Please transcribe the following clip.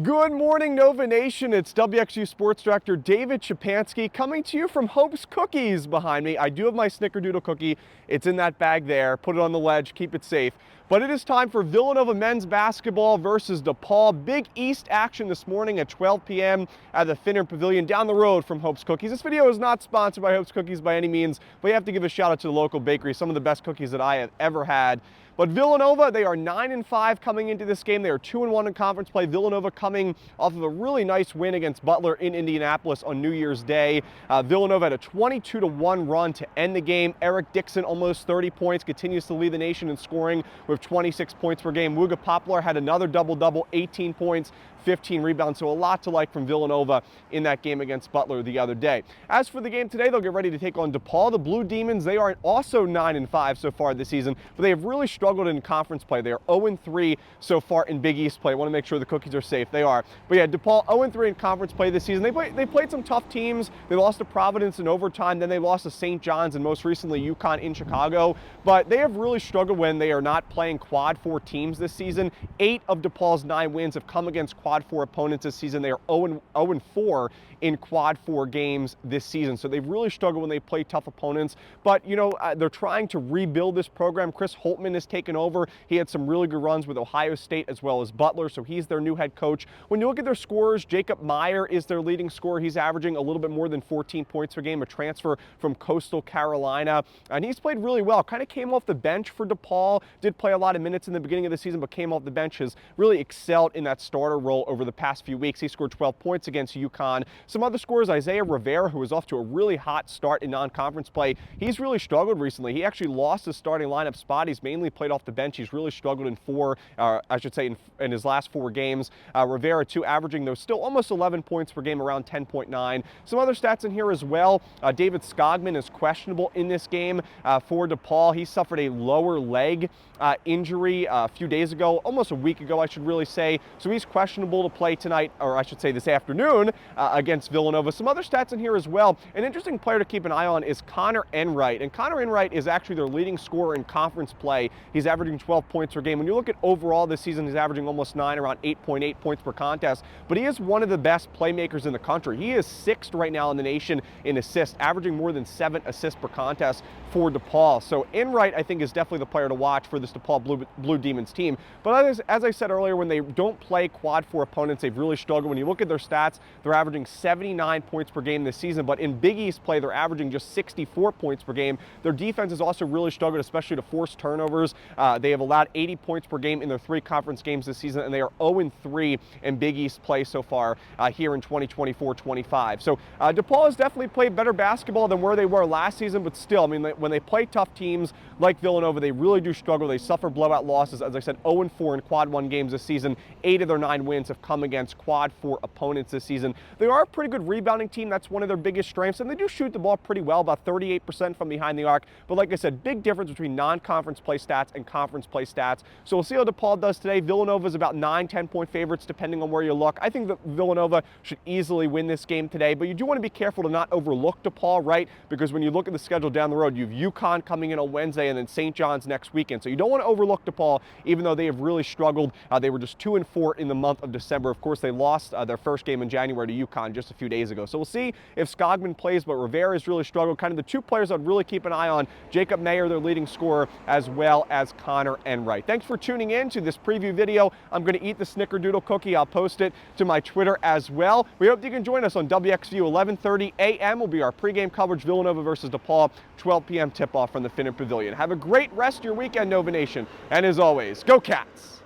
Good morning, Nova Nation. It's WXVU Sports Director David Szczepanski coming to you from Hope's Cookies behind me. I do have my Snickerdoodle cookie. It's in that bag there. Put it on the ledge. Keep it safe. But it is time for Villanova men's basketball versus DePaul. Big East action this morning at 12 p.m. at the Finneran Pavilion down the road from Hope's Cookies. This video is not sponsored by Hope's Cookies by any means, but you have to give a shout out to the local bakery. Some of the best cookies that I have ever had. But Villanova, they are 9-5 coming into this game. They are 2-1 in conference play. Villanova coming off of a really nice win against Butler in Indianapolis on New Year's Day. Villanova had a 22-1 run to end the game. Eric Dixon, almost 30 points, continues to lead the nation in scoring with 26 points per game. Wooga Poplar had another double-double, 18 points, 15 rebounds, so a lot to like from Villanova in that game against Butler the other day. As for the game today, they'll get ready to take on DePaul. The Blue Demons, they are also 9-5 so far this season, but they have really struggled in conference play. They are 0-3 so far in Big East play. I want to make sure the cookies are safe. They are. But yeah, DePaul 0-3 in conference play this season. They played some tough teams. They lost to Providence in overtime, then they lost to St. John's, and most recently UConn in Chicago. But they have really struggled when they are not playing quad 4 teams this season. 8 of DePaul's 9 wins have come against quad 4 opponents this season. They are 0-4 in quad 4 games this season. So they've really struggled when they play tough opponents. But, you know, they're trying to rebuild this program. Chris Holtman has taken over. He had some really good runs with Ohio State as well as Butler, so he's their new head coach. When you look at their scorers, Jacob Meyer is their leading scorer. He's averaging a little bit more than 14 points per game, a transfer from Coastal Carolina. And he's played really well. Kind of came off the bench for DePaul. Did play a lot of minutes in the beginning of the season, but came off the bench. Has really excelled in that starter role over the past few weeks. He scored 12 points against UConn. Some other scorers, Isaiah Rivera, who was off to a really hot start in non-conference play. He's really struggled recently. He actually lost his starting lineup spot. He's mainly played off the bench. He's really struggled in his last 4 games. Rivera, too, averaging, though, still almost 11 points per game, around 10.9. Some other stats in here as well. David Skogman is questionable in this game for DePaul. He suffered a lower leg injury a few days ago, almost a week ago, I should really say. So he's questionable to play tonight, or I should say this afternoon, against Villanova. Some other stats in here as well. An interesting player to keep an eye on is Connor Enright. And Connor Enright is actually their leading scorer in conference play. He's averaging 12 points per game. When you look at overall this season, he's averaging almost 9, around 8.8 points per contest. But he is one of the best playmakers in the country. He is 6th right now in the nation in assists, averaging more than 7 assists per contest for DePaul. So Enright, I think, is definitely the player to watch for this DePaul Blue Demons team. But as I said earlier, when they don't play quad 4 opponents, they've really struggled. When you look at their stats, they're averaging 79 points per game this season. But in Big East play, they're averaging just 64 points per game. Their defense has also really struggled, especially to force turnovers. They have allowed 80 points per game in their 3 conference games this season, and they are 0-3 in Big East play so far here in 2024-25. So DePaul has definitely played better basketball than where they were last season, but still, I mean, when they play tough teams like Villanova, they really do struggle. They suffer blowout losses. As I said, 0-4 in quad 1 games this season. 8 of their 9 wins have come against quad 4 opponents this season. They are a pretty good rebounding team. That's one of their biggest strengths, and they do shoot the ball pretty well, about 38% from behind the arc. But like I said, big difference between non-conference play stats and conference play stats. So we'll see how DePaul does today. Villanova is about 9-10 point favorites, depending on where you look. I think that Villanova should easily win this game today, but you do want to be careful to not overlook DePaul, right? Because when you look at the schedule down the road, you have UConn coming in on Wednesday and then St. John's next weekend. So you don't want to overlook DePaul, even though they have really struggled. They were just 2-4 in the month of December. Of course, they lost their first game in January to UConn just a few days ago. So we'll see if Skogman plays, but Rivera has really struggled. Kind of the 2 players I'd really keep an eye on, Jacob Meyer, their leading scorer, as well as Connor Enright. Thanks for tuning in to this preview video. I'm going to eat the Snickerdoodle cookie. I'll post it to my Twitter as well. We hope you can join us on WXVU. 11:30 a.m. will be our pregame coverage, Villanova versus DePaul, 12 p.m. tip-off from the Finneran Pavilion. Have a great rest of your weekend, Nova Nation. And as always, go Cats!